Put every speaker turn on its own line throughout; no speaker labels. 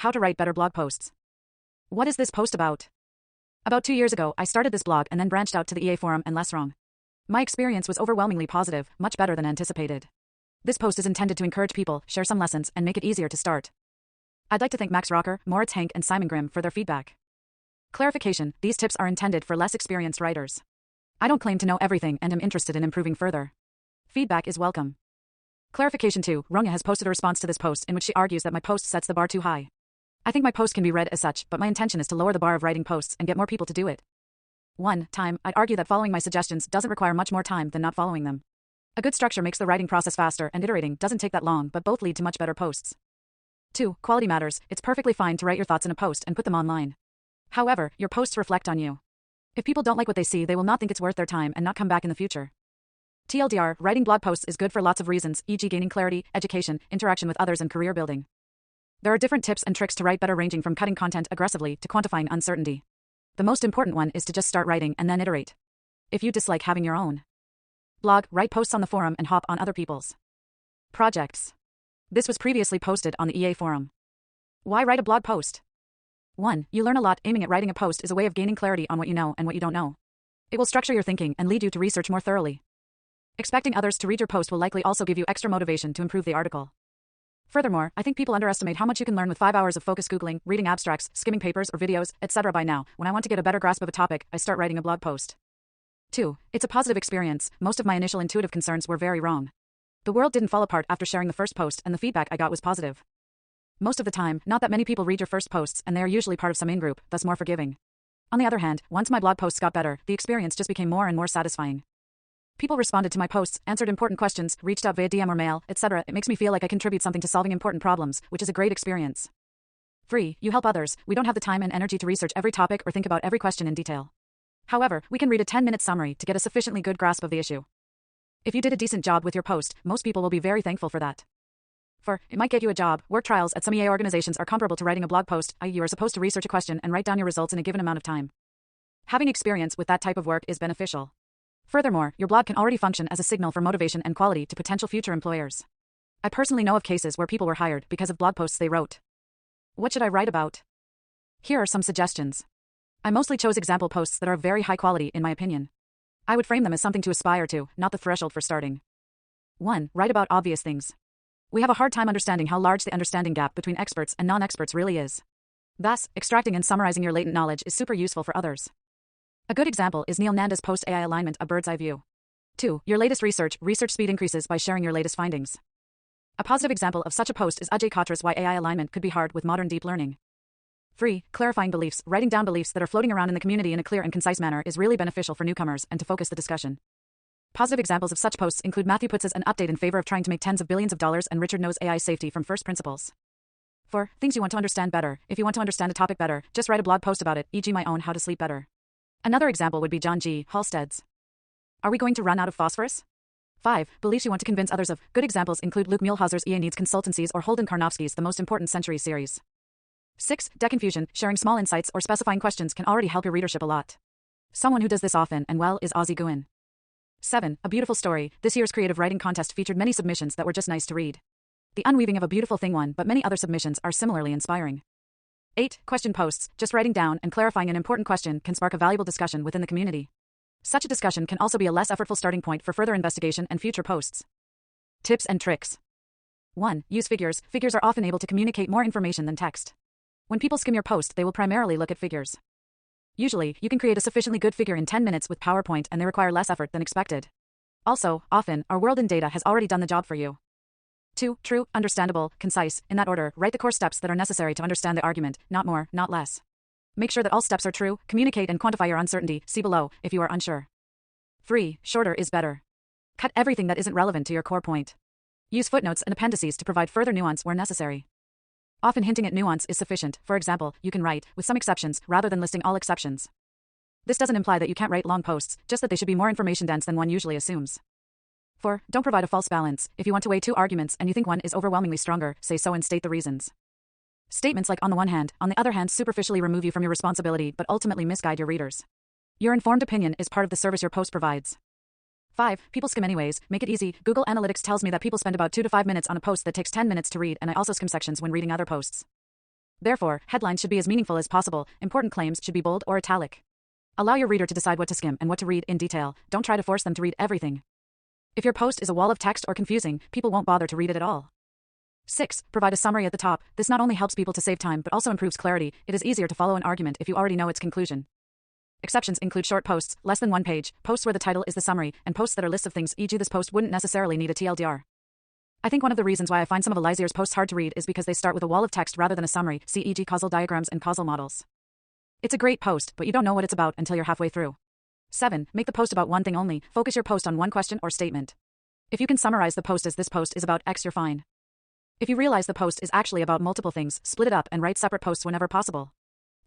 How to write better blog posts. What is this post about? About 2 years ago, I started this blog and then branched out to the EA forum and less wrong. My experience was overwhelmingly positive, much better than anticipated. This post is intended to encourage people, share some lessons, and make it easier to start. I'd like to thank Max Rocker, Moritz Hank, and Simon Grimm for their feedback. Clarification: these tips are intended for less experienced writers. I don't claim to know everything and am interested in improving further. Feedback is welcome. Clarification 2: Runge has posted a response to this post in which she argues that my post sets the bar too high. I think my post can be read as such, but my intention is to lower the bar of writing posts and get more people to do it. 1. Time: I'd argue that following my suggestions doesn't require much more time than not following them. A good structure makes the writing process faster and iterating doesn't take that long, but both lead to much better posts. 2. Quality matters: it's perfectly fine to write your thoughts in a post and put them online. However, your posts reflect on you. If people don't like what they see, they will not think it's worth their time and not come back in the future. TLDR: writing blog posts is good for lots of reasons, e.g. gaining clarity, education, interaction with others, and career building. There are different tips and tricks to write better, ranging from cutting content aggressively to quantifying uncertainty. The most important one is to just start writing and then iterate. If you dislike having your own blog, write posts on the forum and hop on other people's projects. This was previously posted on the EA forum. Why write a blog post? 1. You learn a lot. Aiming at writing a post is a way of gaining clarity on what you know and what you don't know. It will structure your thinking and lead you to research more thoroughly. Expecting others to read your post will likely also give you extra motivation to improve the article. Furthermore, I think people underestimate how much you can learn with 5 hours of focused Googling, reading abstracts, skimming papers or videos, etc. By now, when I want to get a better grasp of a topic, I start writing a blog post. 2. It's a positive experience. Most of my initial intuitive concerns were very wrong. The world didn't fall apart after sharing the first post, and the feedback I got was positive. Most of the time, not that many people read your first posts, and they are usually part of some in-group, thus more forgiving. On the other hand, once my blog posts got better, the experience just became more and more satisfying. People responded to my posts, answered important questions, reached out via DM or mail, etc. It makes me feel like I contribute something to solving important problems, which is a great experience. 3. You help others. We don't have the time and energy to research every topic or think about every question in detail. However, we can read a 10-minute summary to get a sufficiently good grasp of the issue. If you did a decent job with your post, most people will be very thankful for that. 4. It might get you a job. Work trials at some EA organizations are comparable to writing a blog post, i.e. you are supposed to research a question and write down your results in a given amount of time. Having experience with that type of work is beneficial. Furthermore, your blog can already function as a signal for motivation and quality to potential future employers. I personally know of cases where people were hired because of blog posts they wrote. What should I write about? Here are some suggestions. I mostly chose example posts that are very high quality in my opinion. I would frame them as something to aspire to, not the threshold for starting. 1. Write about obvious things. We have a hard time understanding how large the understanding gap between experts and non-experts really is. Thus, extracting and summarizing your latent knowledge is super useful for others. A good example is Neil Nanda's post AI Alignment, A Bird's Eye View. 2. Your latest research speed increases by sharing your latest findings. A positive example of such a post is Ajay Katra's Why AI Alignment Could Be Hard with Modern Deep Learning. 3. Clarifying beliefs. Writing down beliefs that are floating around in the community in a clear and concise manner is really beneficial for newcomers and to focus the discussion. Positive examples of such posts include Matthew Putz's An Update in Favor of Trying to Make Tens of Billions of Dollars and Richard Knows AI Safety from First Principles. 4. Things you want to understand better. If you want to understand a topic better, just write a blog post about it, e.g. my own How to Sleep Better. Another example would be John G. Halstead's Are We Going to Run Out of Phosphorus? 5. Beliefs you want to convince others of. Good examples include Luke Muehlhauser's EA Needs Consultancies or Holden Karnofsky's The Most Important Century series. 6. Deck infusion. Sharing small insights or specifying questions can already help your readership a lot. Someone who does this often and well is Ozzie Guin. 7. A beautiful story. This year's creative writing contest featured many submissions that were just nice to read. The Unweaving of a Beautiful Thing won, but many other submissions are similarly inspiring. 8. Question posts. Just writing down and clarifying an important question can spark a valuable discussion within the community. Such a discussion can also be a less effortful starting point for further investigation and future posts. Tips and tricks. 1. Use figures. Figures are often able to communicate more information than text. When people skim your post, they will primarily look at figures. Usually, you can create a sufficiently good figure in 10 minutes with PowerPoint and they require less effort than expected. Also, often, our world in data has already done the job for you. 2. True, understandable, concise. In that order, write the core steps that are necessary to understand the argument, not more, not less. Make sure that all steps are true. Communicate and quantify your uncertainty. See below if you are unsure. 3. Shorter is better. Cut everything that isn't relevant to your core point. Use footnotes and appendices to provide further nuance where necessary. Often hinting at nuance is sufficient. For example, you can write, with some exceptions, rather than listing all exceptions. This doesn't imply that you can't write long posts, just that they should be more information dense than one usually assumes. 4. Don't provide a false balance. If you want to weigh two arguments and you think one is overwhelmingly stronger, say so and state the reasons. Statements like on the one hand, on the other hand superficially remove you from your responsibility but ultimately misguide your readers. Your informed opinion is part of the service your post provides. 5. People skim anyways. Make it easy. Google Analytics tells me that people spend about 2 to 5 minutes on a post that takes 10 minutes to read, and I also skim sections when reading other posts. Therefore, headlines should be as meaningful as possible, important claims should be bold or italic. Allow your reader to decide what to skim and what to read in detail, don't try to force them to read everything. If your post is a wall of text or confusing, people won't bother to read it at all. 6. Provide a summary at the top. This not only helps people to save time but also improves clarity. It is easier to follow an argument if you already know its conclusion. Exceptions include short posts, less than 1 page, posts where the title is the summary, and posts that are lists of things, e.g. this post wouldn't necessarily need a TLDR. I think one of the reasons why I find some of Elizier's posts hard to read is because they start with a wall of text rather than a summary, see e.g. causal diagrams and causal models. It's a great post, but you don't know what it's about until you're halfway through. 7. Make the post about one thing only. Focus your post on one question or statement. If you can summarize the post as this post is about X, you're fine. If you realize the post is actually about multiple things, split it up and write separate posts whenever possible.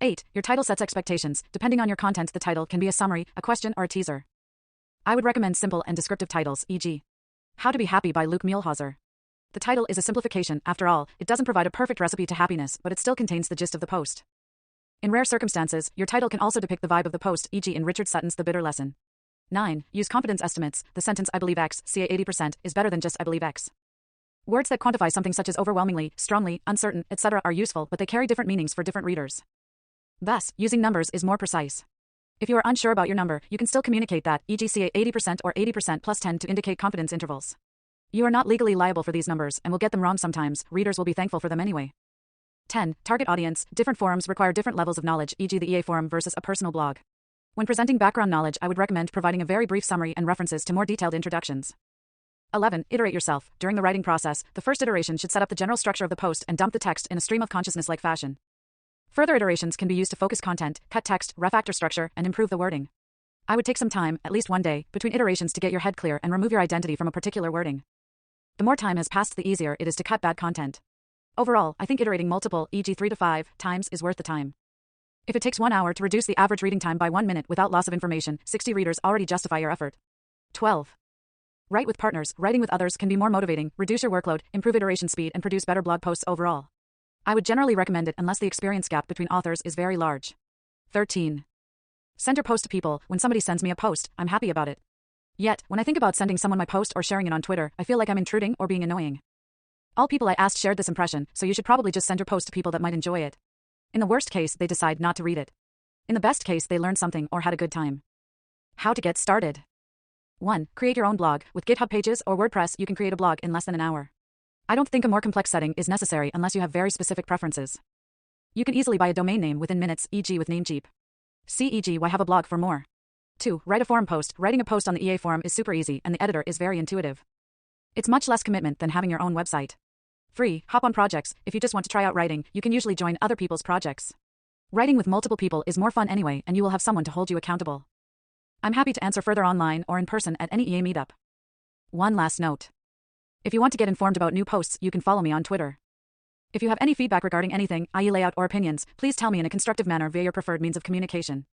8. Your title sets expectations. Depending on your content, the title can be a summary, a question, or a teaser. I would recommend simple and descriptive titles, e.g. How to Be Happy by Luke Muehlhauser. The title is a simplification, after all, it doesn't provide a perfect recipe to happiness, but it still contains the gist of the post. In rare circumstances, your title can also depict the vibe of the post, e.g. in Richard Sutton's The Bitter Lesson. 9. Use confidence estimates. The sentence I believe X, ca 80%, is better than just I believe X. Words that quantify something such as overwhelmingly, strongly, uncertain, etc. are useful, but they carry different meanings for different readers. Thus, using numbers is more precise. If you are unsure about your number, you can still communicate that, e.g. ca 80% or 80% plus 10 to indicate confidence intervals. You are not legally liable for these numbers and will get them wrong sometimes, readers will be thankful for them anyway. 10. Target audience. Different forums require different levels of knowledge, e.g. the EA forum versus a personal blog. When presenting background knowledge, I would recommend providing a very brief summary and references to more detailed introductions. 11. Iterate yourself. During the writing process, the first iteration should set up the general structure of the post and dump the text in a stream of consciousness-like fashion. Further iterations can be used to focus content, cut text, refactor structure, and improve the wording. I would take some time, at least one day, between iterations to get your head clear and remove your identity from a particular wording. The more time has passed, the easier it is to cut bad content. Overall, I think iterating multiple, e.g. 3 to 5 times, is worth the time. If it takes 1 hour to reduce the average reading time by 1 minute without loss of information, 60 readers already justify your effort. 12. Write with partners. Writing with others can be more motivating, reduce your workload, improve iteration speed, and produce better blog posts overall. I would generally recommend it unless the experience gap between authors is very large. 13. Send your post to people. When somebody sends me a post, I'm happy about it. Yet, when I think about sending someone my post or sharing it on Twitter, I feel like I'm intruding or being annoying. All people I asked shared this impression, so you should probably just send your post to people that might enjoy it. In the worst case, they decide not to read it. In the best case, they learned something or had a good time. How to get started. 1. Create your own blog. With GitHub pages or WordPress, you can create a blog in less than an hour. I don't think a more complex setting is necessary unless you have very specific preferences. You can easily buy a domain name within minutes, e.g. with Namecheap. See e.g. why have a blog for more. 2. Write a forum post. Writing a post on the EA forum is super easy and the editor is very intuitive. It's much less commitment than having your own website. 3. Hop on projects. If you just want to try out writing, you can usually join other people's projects. Writing with multiple people is more fun anyway, and you will have someone to hold you accountable. I'm happy to answer further online or in person at any EA meetup. One last note. If you want to get informed about new posts, you can follow me on Twitter. If you have any feedback regarding anything, i.e. layout or opinions, please tell me in a constructive manner via your preferred means of communication.